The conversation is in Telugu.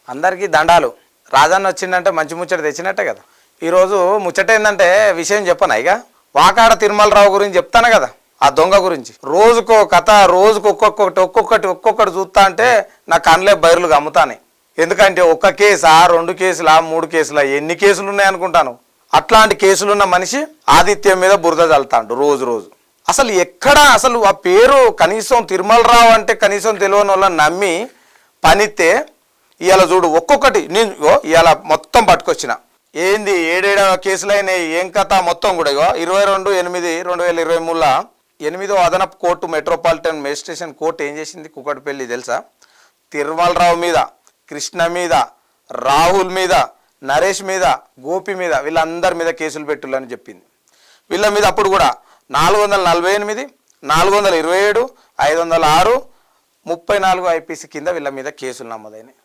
అందరికీ దండాలు. రాజన్న వచ్చిందంటే మంచి ముచ్చట తెచ్చినట్టే కదా. ఈరోజు ముచ్చట ఏంటంటే విషయం చెప్పనా ఇక వాకాడ తిరుమలరావు గురించి చెప్తాను కదా, ఆ దొంగ గురించి. రోజుకో కథ, రోజుకు ఒక్కొక్కటి చూస్తా అంటే నా కళ్ళే బైర్లు గమ్ముతానే. ఎందుకంటే ఒక్క కేసా, 2 కేసులా, 3 కేసులా, ఎన్ని కేసులు ఉన్నాయనుకుంటాను. అట్లాంటి కేసులున్న మనిషి ఆదిత్యం మీద బురద చల్తాండు రోజు. అసలు ఎక్కడ అసలు ఆ పేరు కనీసం తిరుమలరావు అంటే కనీసం తెలియని వాళ్ళని నమ్మి పనిస్తే ఇవాళ చూడు ఒక్కొక్కటి నేను ఇవాళ మొత్తం పట్టుకొచ్చిన. ఏంది 7 కేసులైనాయి, ఏం కథ మొత్తం కూడా. 22/8/2023 8వ అదనపు కోర్టు మెట్రోపాలిటన్ మేజిస్ట్రేషన్ కోర్టు ఏం చేసింది కూకట్పల్లి తెలుసా? తిరుమలరావు మీద, కృష్ణ మీద, రాహుల్ మీద, నరేష్ మీద, గోపి మీద, వీళ్ళందరి మీద కేసులు పెట్టులని చెప్పింది. వీళ్ళ మీద అప్పుడు కూడా 448, 427, 506, 34 IPC కింద వీళ్ళ మీద కేసులు నమోదైనాయి.